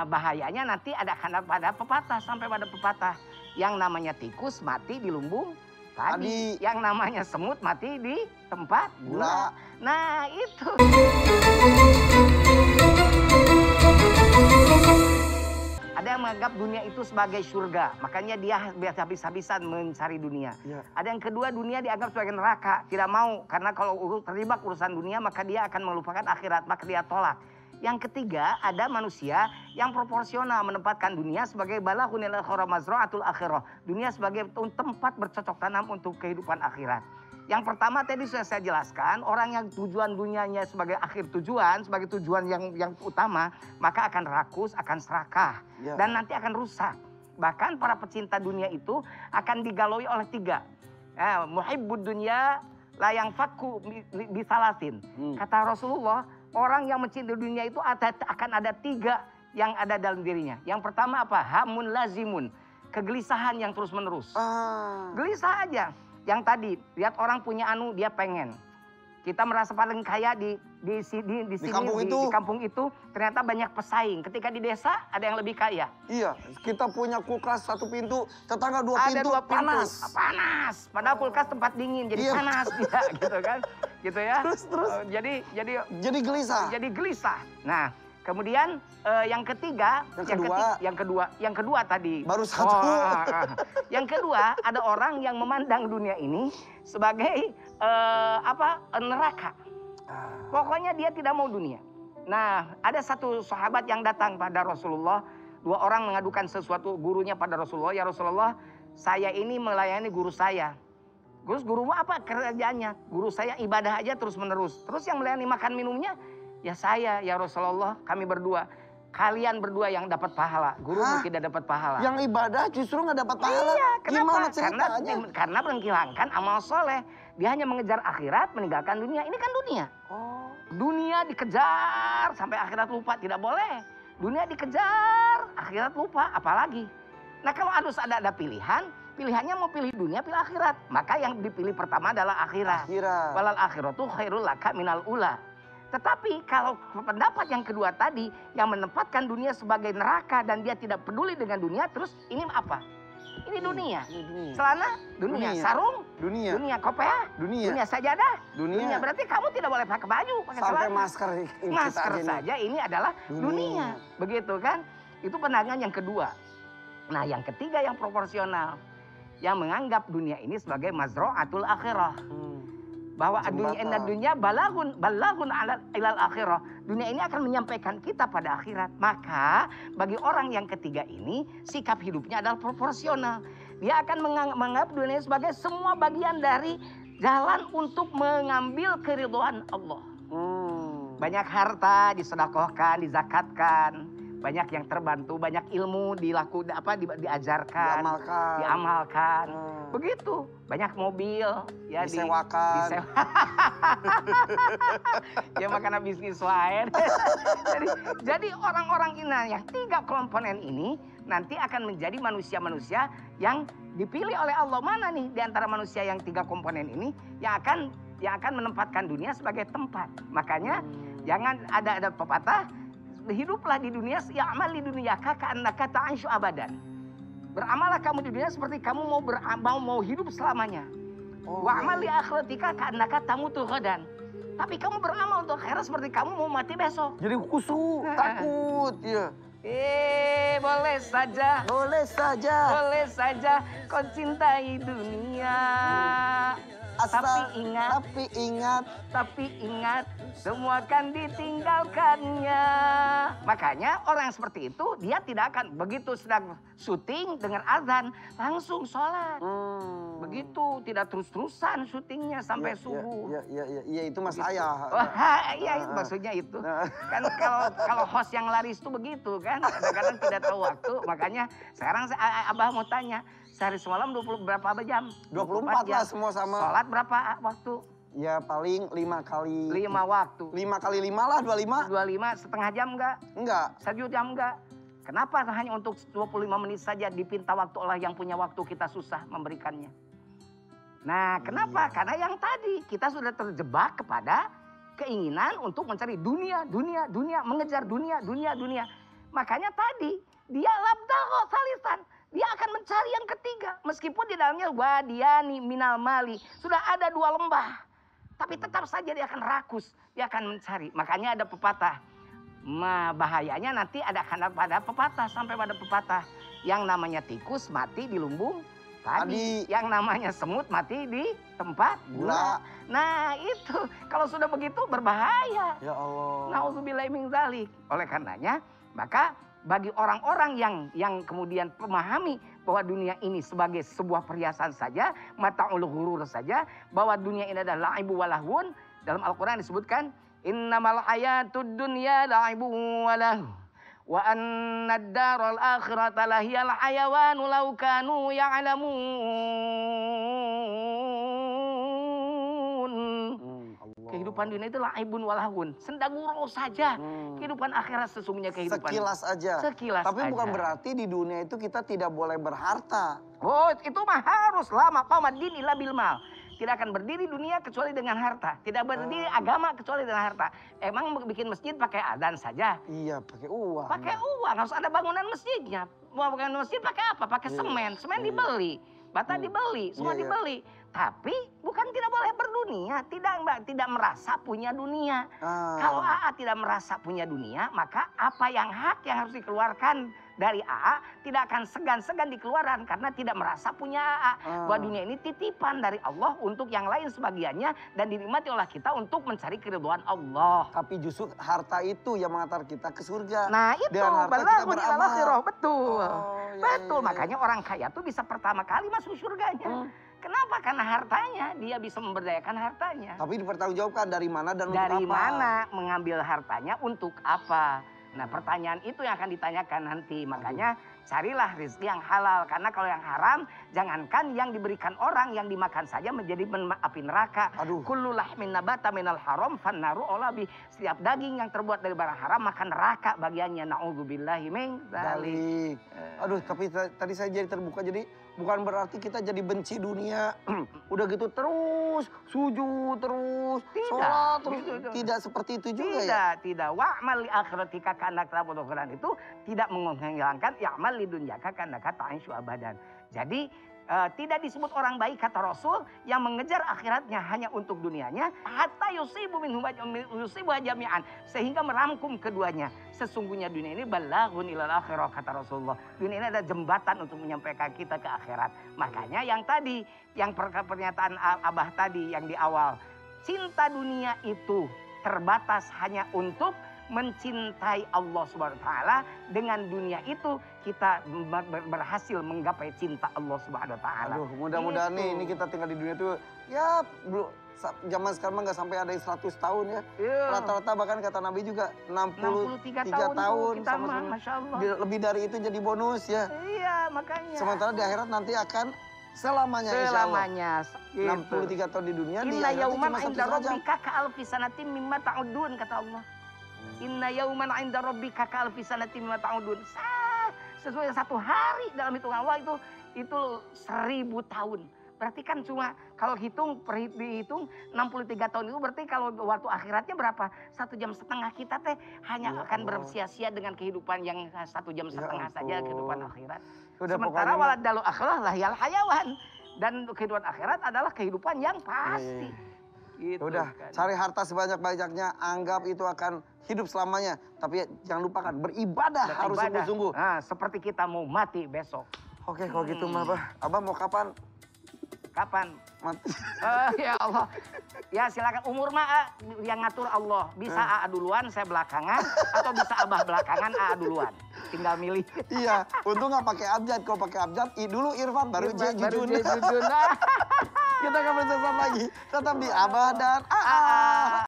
Bahayanya nanti akan pada pepatah, sampai pada pepatah. Yang namanya tikus mati di lumbung padi. Yang namanya semut mati di tempat gula. Nah itu. Ada yang menganggap dunia itu sebagai surga. Makanya dia habis-habisan mencari dunia. Ada yang kedua, dunia dianggap sebagai neraka. Tidak mau. Karena kalau terlibat urusan dunia maka dia akan melupakan akhirat. Maka dia tolak. Yang ketiga, ada manusia yang proporsional menempatkan dunia sebagai balaghunil akhirah mazra'atul akhirah. Dunia sebagai tempat bercocok tanam untuk kehidupan akhirat. Yang pertama tadi sudah saya jelaskan, orang yang tujuan dunianya sebagai akhir tujuan, sebagai tujuan yang utama, maka akan rakus, akan serakah, dan nanti akan rusak. Bahkan para pecinta dunia itu akan digaloi oleh tiga. Muhibbud dunya la yang fakku bisalasin. Kata Rasulullah, orang yang mencintai dunia itu akan ada tiga yang ada dalam dirinya. Yang pertama apa? Hamun lazimun. Kegelisahan yang terus menerus. Gelisah aja. Yang tadi, lihat orang punya dia pengen. Kita merasa paling kaya di sini, di kampung itu, ternyata banyak pesaing. Ketika di desa, ada yang lebih kaya. Iya, kita punya kulkas 1 pintu, tetangga 2 pintu, panas. Panas, padahal kulkas tempat dingin, jadi panas dia, gitu kan. Gitu ya. Terus. Jadi gelisah. Jadi gelisah. Nah, kemudian yang ketiga, yang kedua tadi. Baru satu. Yang kedua, ada orang yang memandang dunia ini sebagai neraka. Pokoknya dia tidak mau dunia. Nah, ada satu sahabat yang datang pada Rasulullah. 2 orang mengadukan sesuatu gurunya pada Rasulullah. Ya Rasulullah, saya ini melayani guru saya. Gurumu apa kerjaannya? Guru saya ibadah aja terus menerus. Terus yang melayani makan minumnya? Ya saya, ya Rasulullah, kami berdua. Kalian berdua yang dapat pahala. Gurumu tidak dapat pahala. Yang ibadah justru nggak dapat pahala? Iya, kenapa? Gimana ceritanya? Karena menghilangkan amal soleh. Dia hanya mengejar akhirat, meninggalkan dunia. Ini kan dunia. Dunia dikejar sampai akhirat lupa. Tidak boleh. Dunia dikejar, akhirat lupa. Apalagi. Nah kalau harus ada pilihan, pilihannya mau pilih dunia, pilih akhirat. Maka yang dipilih pertama adalah akhirat. Walal akhiratu khairul laka minal ula. Tetapi kalau pendapat yang kedua tadi, yang menempatkan dunia sebagai neraka dan dia tidak peduli dengan dunia, terus ini apa? Ini dunia. Celana, dunia. Sarung, dunia. Kopiah, dunia sajadah, dunia. Berarti kamu tidak boleh pakai baju, pakai sampai celana. Masker saja ini adalah dunia. Begitu kan? Itu pandangan yang kedua. Nah, yang ketiga yang proporsional, yang menganggap dunia ini sebagai mazra'atul akhirah. Bahwa dunia balaghun ilal akhirah. Dunia ini akan menyampaikan kita pada akhirat. Maka bagi orang yang ketiga ini, sikap hidupnya adalah proporsional. Dia akan menganggap dunia sebagai semua bagian dari jalan untuk mengambil keridhaan Allah. Banyak harta disedekahkan, dizakatkan. Banyak yang terbantu, banyak ilmu diajarkan, diamalkan. Begitu, banyak mobil ya disewakan. Ya makanya bisnis lain. jadi orang-orang ini yang 3 komponen ini nanti akan menjadi manusia-manusia yang dipilih oleh Allah. Mana nih di antara manusia yang 3 komponen ini yang akan menempatkan dunia sebagai tempat. Makanya jangan ada pepatah, hiduplah di dunia, ya'mal di dunia ka'annaka ta'aisyu abadan. Beramallah kamu di dunia seperti kamu mau hidup selamanya. Wa'mal li akhiratika ka'annaka tamutu ghadan. Tapi kamu beramal untuk akhirat seperti kamu mau mati besok. Jadi khusyuk, takut, ya. Boleh saja. Boleh saja. Boleh saja kau cintai dunia. Tapi ingat, semua akan ditinggalkannya. Makanya orang yang seperti itu, dia tidak akan begitu sedang syuting dengan azan, langsung sholat. Begitu, tidak terus-terusan syutingnya sampai subuh. Iya itu mas saya. Iya itu maksudnya itu. Kan kalau host yang laris itu begitu kan, kadang-kadang tidak tahu waktu. Makanya sekarang Abah mau tanya, sehari semalam berapa jam? 24 lah semua sama. Sholat berapa waktu? Ya paling 5 kali. 5 waktu. 5 kali 5 lah, 25. 25, setengah jam enggak? Enggak. 1 jam enggak? Kenapa hanya untuk 25 menit saja dipinta waktu oleh yang punya waktu, kita susah memberikannya? Nah kenapa? Karena yang tadi kita sudah terjebak kepada keinginan untuk mencari dunia, mengejar dunia. Makanya tadi dia labdagha salisan. Dia akan mencari yang ketiga. Meskipun di dalamnya wadiyani minal mali. Sudah ada 2 lembah. Tapi tetap saja dia akan rakus. Dia akan mencari. Makanya ada pepatah. Bahayanya nanti ada pada pepatah. Sampai pada pepatah. Yang namanya tikus mati di lumbung padi. Yang namanya semut mati di tempat gula. Nah itu. Kalau sudah begitu berbahaya. Ya Allah. Nauzubillahi min dzalik. Oleh karenanya maka bagi orang-orang yang kemudian memahami bahwa dunia ini sebagai sebuah perhiasan saja, mata'ul ghurur saja, bahwa dunia ini adalah laibu walahun, dalam Al-Qur'an disebutkan innamal hayatud dunya laibu walahu wa annad daral akhirata lahiyal hayawanu law kanu ya'lamun. Kehidupan dunia itu laibun walahun, senda gurau saja. Kehidupan akhirat sesungguhnya kehidupan. Sekilas aja. Sekilas Tapi aja. bukan berarti di dunia itu kita tidak boleh berharta. Oh, itu mah harus lama qamadin illa bil mal. Tidak akan berdiri dunia kecuali dengan harta. Tidak berdiri agama kecuali dengan harta. Emang bikin masjid pakai adzan saja? Iya, pakai uang. Pakai uang, harus ada bangunan masjidnya. Mau bangunan masjid pakai apa? Pakai semen. Semen dibeli. Bata dibeli, semua dibeli. Tapi bukan tidak boleh berdunia, tidak merasa punya dunia. Kalau AA tidak merasa punya dunia, maka apa yang hak yang harus dikeluarkan dari AA tidak akan segan-segan dikeluarkan karena tidak merasa punya AA. Bahwa dunia ini titipan dari Allah untuk yang lain sebagiannya dan dinikmati oleh kita untuk mencari keridhaan Allah. Tapi justru harta itu yang mengantar kita ke surga. Nah itu, balaghun ilal akhirah, betul. Betul, makanya orang kaya tuh bisa pertama kali masuk surganya. Kenapa? Karena hartanya, dia bisa memberdayakan hartanya. Tapi dipertanggungjawabkan dari mana dan untuk apa? Dari mana mengambil hartanya untuk apa? Nah pertanyaan itu yang akan ditanyakan nanti. Makanya carilah rezeki yang halal. Karena kalau yang haram, jangankan yang diberikan orang, yang dimakan saja menjadi api neraka. Kullu lahmin nabata minal haram fannaru olabi. Setiap daging yang terbuat dari barang haram, maka neraka bagiannya. Na'udzubillahi min dzalik. Aduh, tapi tadi saya jadi terbuka. Jadi bukan berarti kita jadi benci dunia. Udah gitu terus, sujud terus, sholat terus. Tidak seperti itu juga ya? Tidak. Wa'mal li akhiratika ka'annaka ta'budu akhiran itu tidak menghilangkan ya'mal li dunyaka ka'annaka ta'ishu abadan. Jadi tidak disebut orang baik kata Rasul yang mengejar akhiratnya hanya untuk dunianya hatta yusibu jami'an sehingga merangkum keduanya. Sesungguhnya dunia ini balaghun ilal akhirah kata Rasulullah. Dunia ini adalah jembatan untuk menyampaikan kita ke akhirat. Makanya yang tadi, yang pernyataan Abah tadi yang di awal, cinta dunia itu terbatas hanya untuk mencintai Allah Subhanahu wa taala. Dengan dunia itu kita berhasil menggapai cinta Allah Subhanahu wa taala. Aduh, mudah-mudahan nih ini kita tinggal di dunia itu ya belum zaman sekarang nggak sampai ada yang 100 tahun ya. Rata-rata bahkan kata Nabi juga 63 tahun kita sama Masya Allah. Lebih dari itu jadi bonus ya. Iya, makanya. Sementara di akhirat nanti akan selamanya insya Allah. 63 tahun di dunia, di akhirat cuma 1 rabbika ka'alfi sanatin mimma ta'udun kata Allah. Inna yauman 'inda rabbika ka'alfi sanatin mimma ta'udun. Sesuai 1 hari dalam hitungan Allah itu 1000 tahun. Berarti kan cuma kalau dihitung 63 tahun itu berarti kalau waktu akhiratnya berapa? 1,5 jam kita teh hanya akan bersia-sia dengan kehidupan yang 1,5 jam saja kehidupan akhirat. Sementara waladalu akhirah lahyal hayawan. Dan kehidupan akhirat adalah kehidupan yang pasti. Gitu, udah kan. Cari harta sebanyak-banyaknya, anggap itu akan hidup selamanya. Tapi jangan lupakan beribadah harus sungguh-sungguh. Nah, seperti kita mau mati besok. Oke, kalau gitu mah Abah mau kapan? Kapan? Mati. Ya Allah. Ya silakan, umur mah yang ngatur Allah. Bisa AA duluan, saya belakangan. Atau bisa Abah belakangan, AA duluan. Tinggal milih. Iya, untung nggak pakai abjad. Kalau pakai abjad, dulu Irfan, baru J Jujun. Kita akan bersama lagi. Tetap di Abah dan AA.